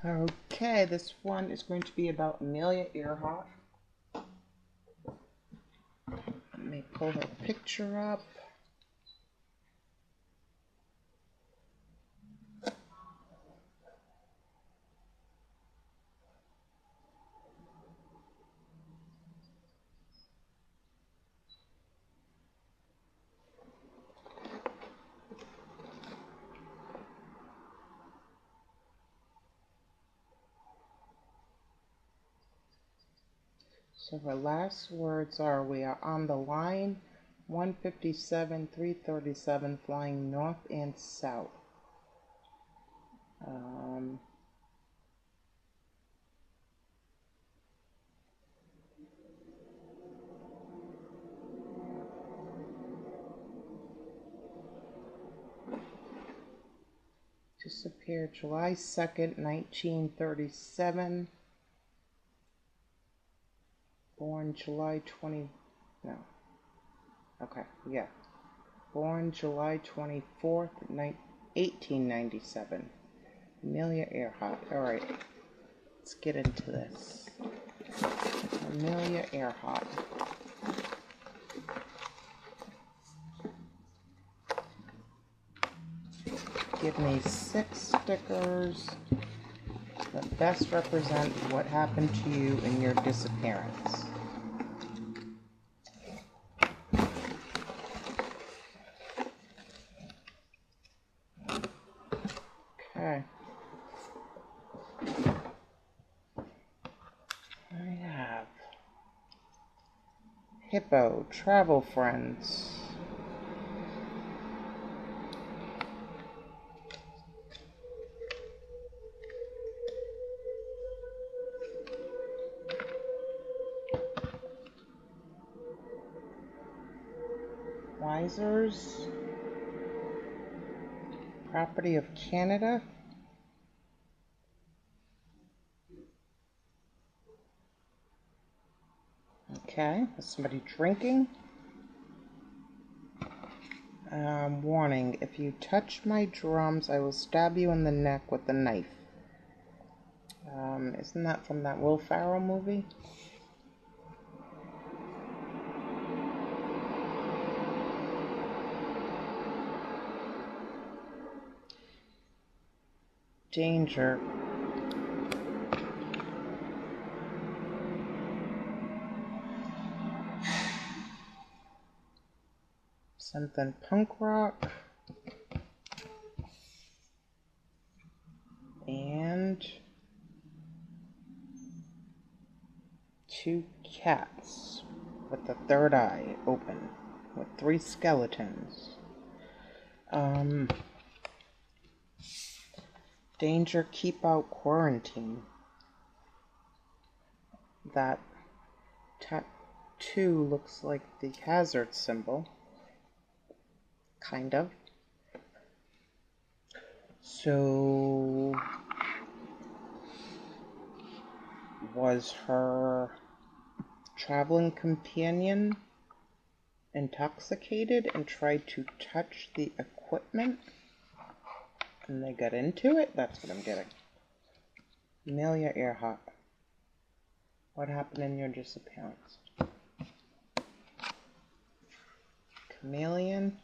Okay, this one is going to be about Amelia Earhart. Let me pull her picture up. So her last words are, "We are on the line 157, 337, flying north and south." Disappeared July 2nd, 1937. Born July 20, no. Okay, yeah. Born July 24th, 1897. Amelia Earhart. All right, let's get into this. Amelia Earhart. Give me 6 stickers that best represent what happened to you in your disappearance. Okay. I have Hippo, travel friends. Wisers, property of Canada. Okay, is somebody drinking? Warning, if you touch my drums, I will stab you in the neck with a knife. Isn't that from that Will Ferrell movie? Danger. Something punk rock. And 2 cats with the third eye open with 3 skeletons. Danger, keep out, quarantine. That tattoo looks like the hazard symbol. Kind of. So, was her traveling companion intoxicated and tried to touch the equipment and they got into it? That's what I'm getting. Amelia Earhart. What happened in your disappearance? Chameleon.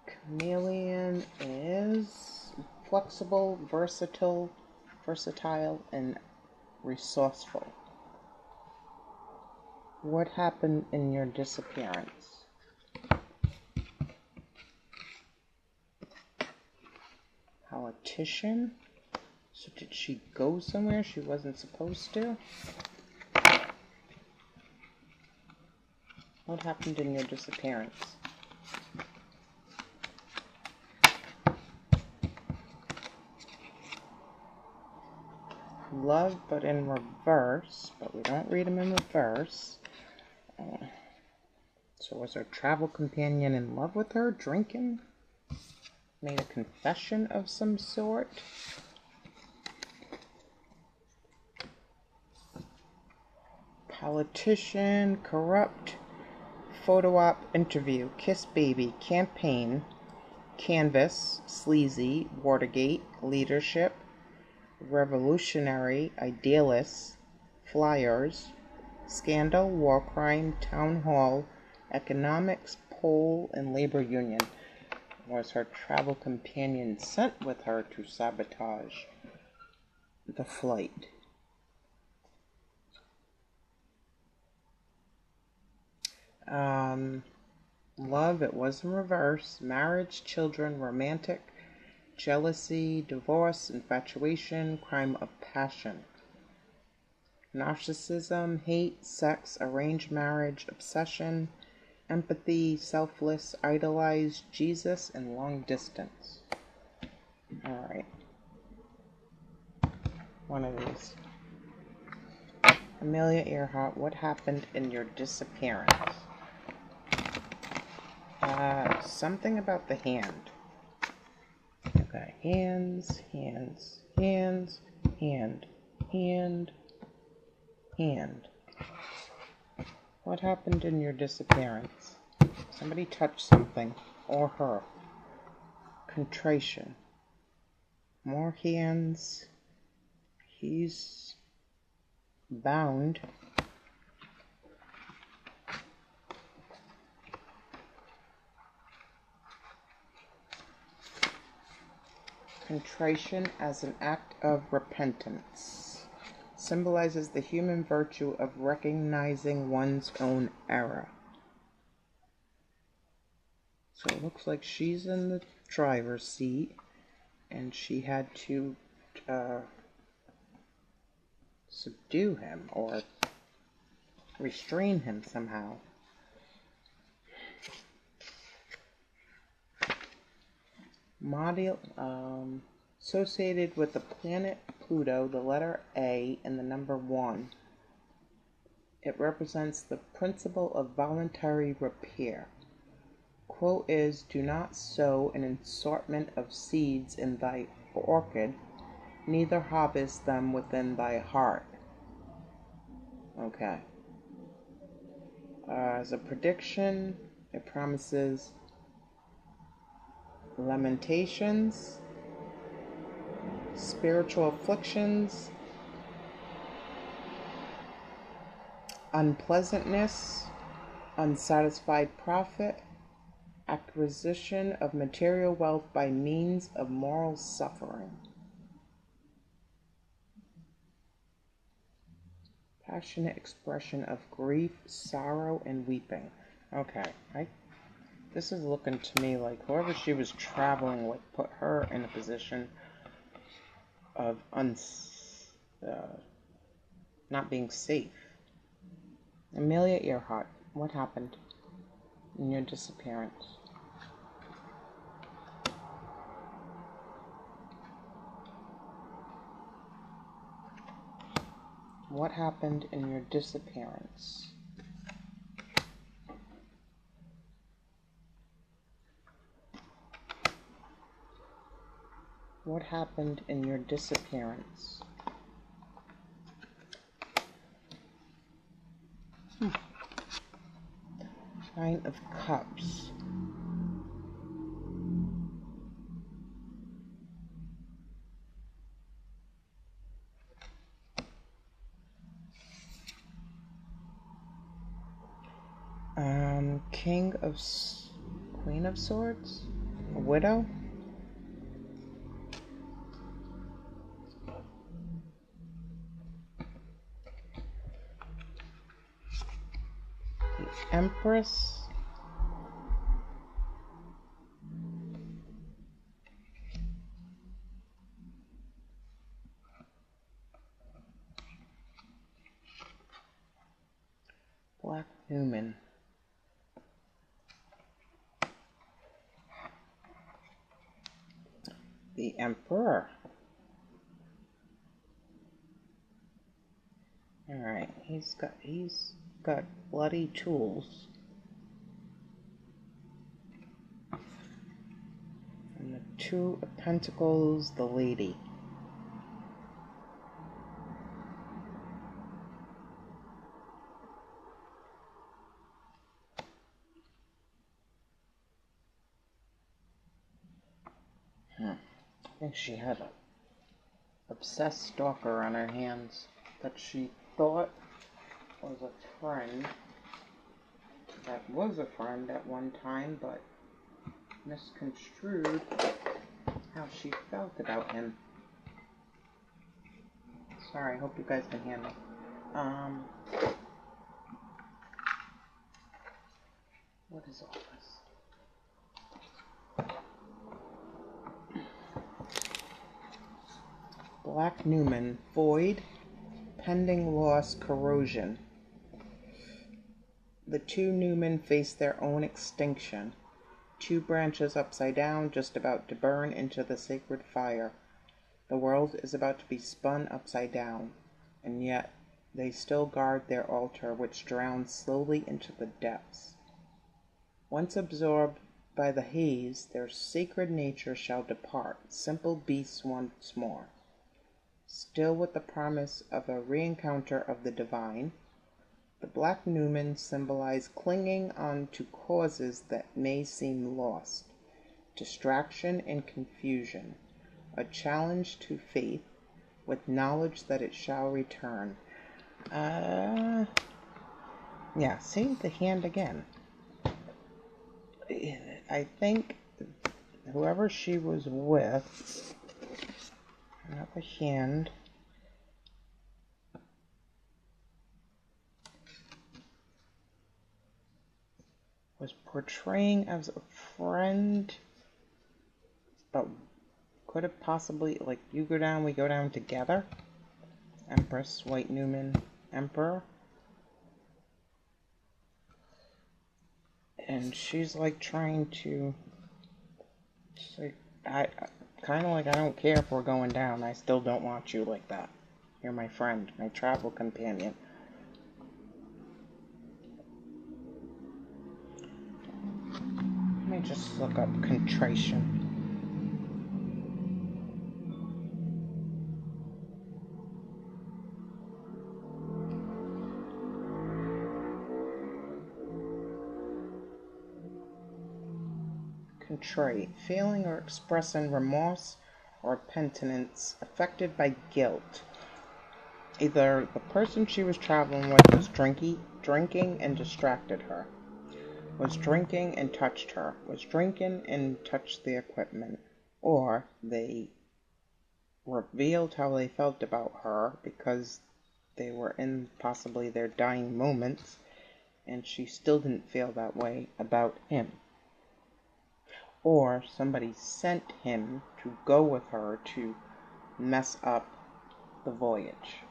Chameleon is flexible, versatile, and resourceful. What happened in your disappearance? Politician. So did she go somewhere she wasn't supposed to? What happened in your disappearance? Love, but in reverse. But we don't read them in reverse. So was her travel companion in love with her, drinking? Made a confession of some sort? Politician, corrupt, photo op, interview, kiss baby, campaign, canvas, sleazy, Watergate, leadership, revolutionary, idealists, flyers, scandal, war crime, town hall, economics, poll, and labor union. Was her travel companion sent with her to sabotage the flight? Love, it was in reverse. Marriage, children, romantic, jealousy, divorce, infatuation, crime of passion. Narcissism, hate, sex, arranged marriage, obsession, empathy, selfless, idolize, Jesus, and long distance. Alright. One of these. Amelia Earhart, what happened in your disappearance? Something about the hand. Okay, hands, hands, hands, hand, hand, hand. What happened in your disappearance? Somebody touched something, or her. Contrition. More hands. He's bound. Contrition as an act of repentance symbolizes the human virtue of recognizing one's own error. So it looks like she's in the driver's seat and she had to subdue him or restrain him somehow. Model associated with the planet Pluto, the letter A and the number 1. It represents the principle of voluntary repair. Quote is, do not sow an assortment of seeds in thy orchid, neither harvest them within thy heart. Okay. As a prediction, it promises lamentations, spiritual afflictions, unpleasantness, unsatisfied profit, acquisition of material wealth by means of moral suffering, passionate expression of grief, sorrow, and weeping. Okay, this is looking to me like whoever she was traveling with put her in a position of not being safe. Amelia Earhart, what happened in your disappearance? What happened in your disappearance? What happened in your disappearance? Nine of Cups. Queen of Swords? A widow? The Empress? Black Noonan. The Emperor. Alright, he's got bloody tools. And the Two of Pentacles, the Lady. think she had an obsessed stalker on her hands that she thought was a friend. That was a friend at one time, but misconstrued how she felt about him. Sorry, I hope you guys can hear me. What is all this? Black Noonan, void, pending loss, corrosion. The two Noonan face their own extinction. Two branches upside down, just about to burn into the sacred fire. The world is about to be spun upside down, and yet they still guard their altar, which drowns slowly into the depths. Once absorbed by the haze, their sacred nature shall depart, simple beasts once more. Still with the promise of a re-encounter of the divine, the Black Noonan symbolize clinging on to causes that may seem lost, distraction and confusion, a challenge to faith with knowledge that it shall return. Yeah, see the hand again. I think whoever she was with, not the hand, was portraying as a friend, but could have possibly, like, you go down, we go down together. Empress, White Noonan, Emperor. And she's like trying to say, I kind of like, I don't care if we're going down. I still don't want you like that. You're my friend, my travel companion. Let me just look up contrition. Contrite, feeling or expressing remorse or penitence affected by guilt. Either the person she was traveling with was drinking and distracted her, was drinking and touched her, was drinking and touched the equipment, or they revealed how they felt about her because they were in possibly their dying moments, and she still didn't feel that way about him. Or somebody sent him to go with her to mess up the voyage.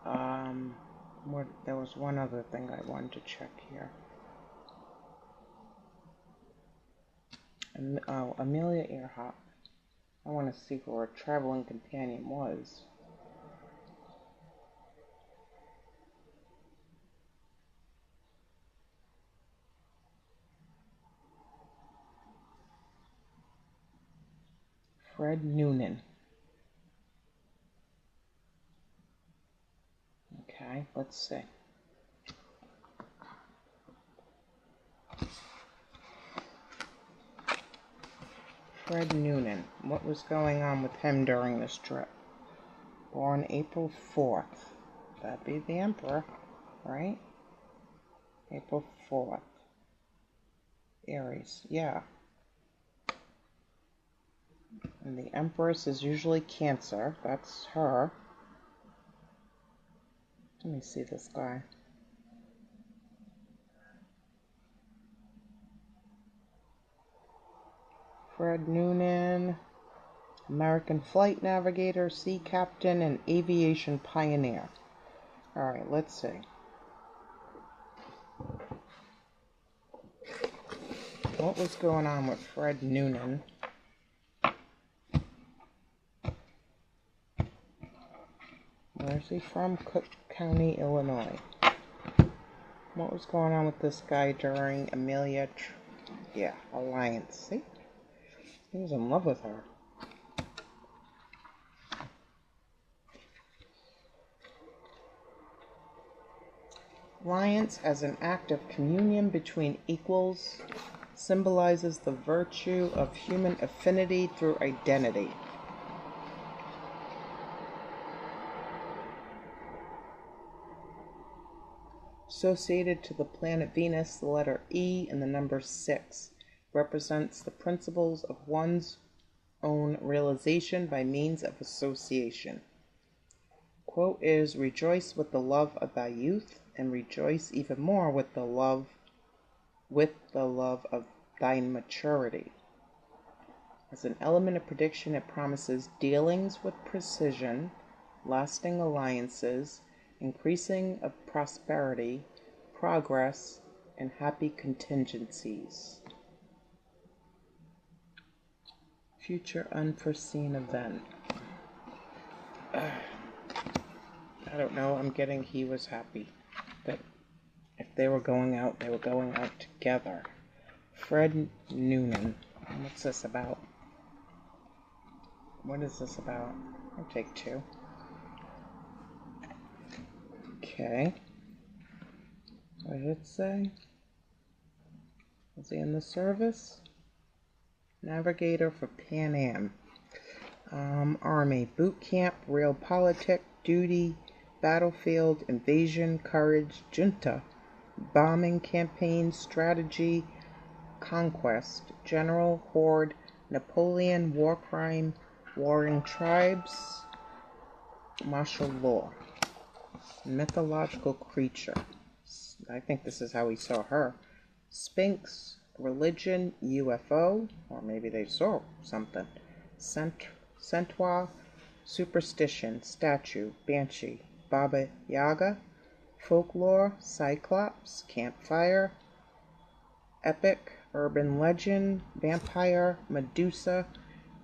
There was one other thing I wanted to check here. Amelia Earhart. I want to see who her traveling companion was. Fred Noonan. Okay, let's see. Fred Noonan. What was going on with him during this trip? Born April 4th. That'd be the Emperor, right? April 4th. Aries, yeah. And the Empress is usually Cancer. That's her. Let me see this guy. Fred Noonan, American flight navigator, sea captain, and aviation pioneer. Alright, let's see. What was going on with Fred Noonan? Where's he from? Cook County, Illinois. What was going on with this guy during Amelia? Alliance. See? He was in love with her. Alliance as an act of communion between equals symbolizes the virtue of human affinity through identity. Associated to the planet Venus, the letter E and the number 6 represents the principles of one's own realization by means of association. Quote is, "Rejoice with the love of thy youth, and rejoice even more with the love of thine maturity." As an element of prediction, it promises dealings with precision, lasting alliances, increasing of prosperity, progress, and happy contingencies. Future unforeseen event. I don't know, I'm getting he was happy. That if they were going out, they were going out together. Fred Noonan. What's this about? What is this about? I'll take 2. Okay. What did it say? Was he in the service? Navigator for Pan Am. Army. Boot camp. Realpolitik. Duty. Battlefield. Invasion. Courage. Junta. Bombing campaign. Strategy. Conquest. General. Horde. Napoleon. War crime. Warring tribes. Martial law. Mythological creature. I think this is how he saw her. Sphinx, religion, UFO, or maybe they saw something. Centaur, superstition, statue, banshee, Baba Yaga, folklore, cyclops, campfire, epic, urban legend, vampire, Medusa,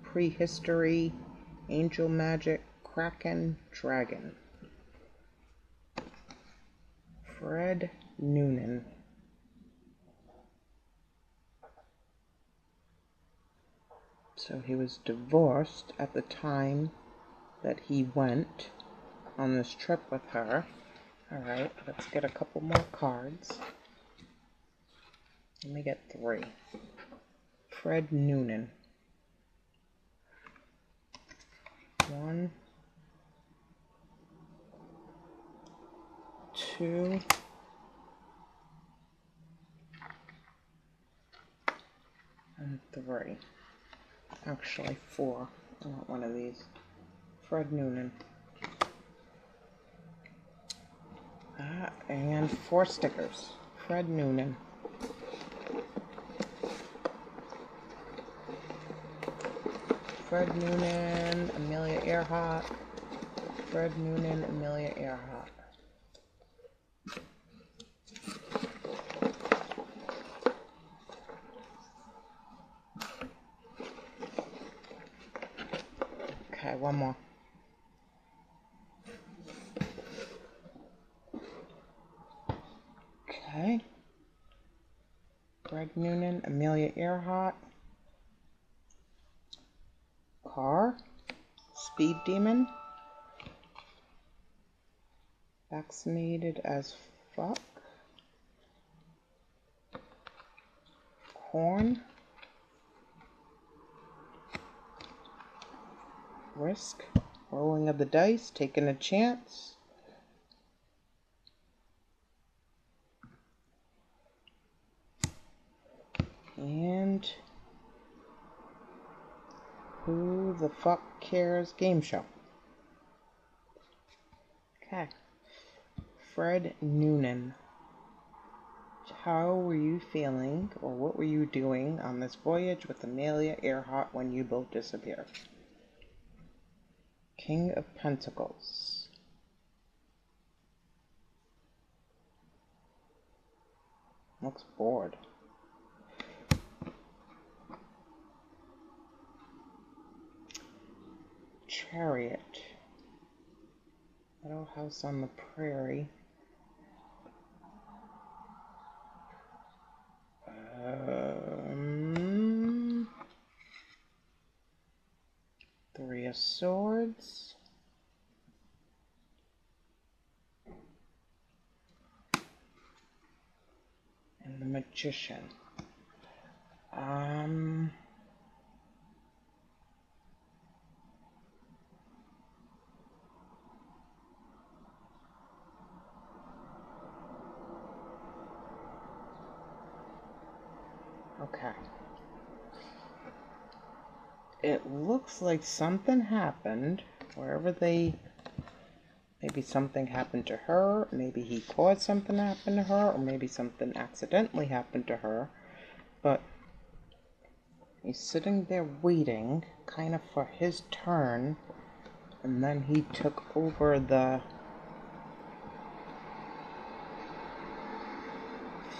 prehistory, angel magic, kraken, dragon. Fred Noonan. So he was divorced at the time that he went on this trip with her. Alright, let's get a couple more cards. Let me get 3. Fred Noonan. 1, 2, and 3. Actually 4. I want one of these. Fred Noonan. And 4 stickers. Fred Noonan. Fred Noonan, Amelia Earhart. Fred Noonan, Amelia Earhart. Okay, one more. Okay. Fred Noonan, Amelia Earhart. Car. Speed Demon. Vaccinated as fuck. Corn. Risk. Rolling of the dice. Taking a chance. And Who the Fuck Cares game show. Okay. Fred Noonan. How were you feeling, or what were you doing on this voyage with Amelia Earhart when you both disappeared? King of Pentacles. Looks bored. Chariot. Little house on the prairie. Three of Swords. And the Magician. Okay. It looks like something happened wherever they... Maybe something happened to her, maybe he caused something to happen to her, or maybe something accidentally happened to her. But he's sitting there waiting, kind of for his turn, and then he took over the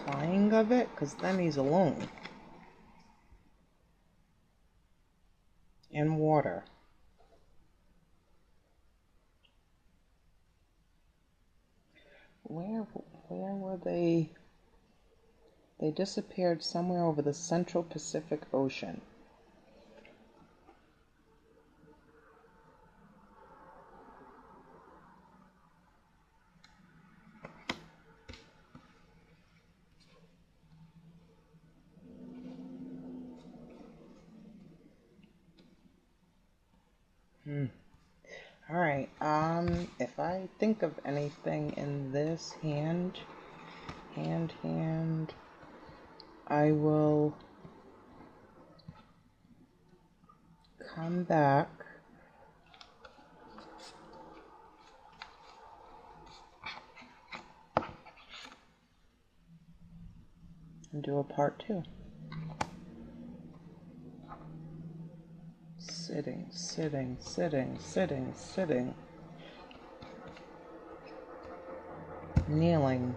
flying of it, because then he's alone. In water. Where were they? They disappeared somewhere over the Central Pacific Ocean. Alright, if I think of anything in this hand, I will come back and do a part 2. Sitting, sitting, sitting, sitting, sitting. Kneeling.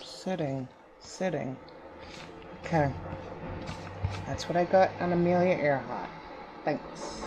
Sitting, sitting. Okay. That's what I got on Amelia Earhart. Thanks.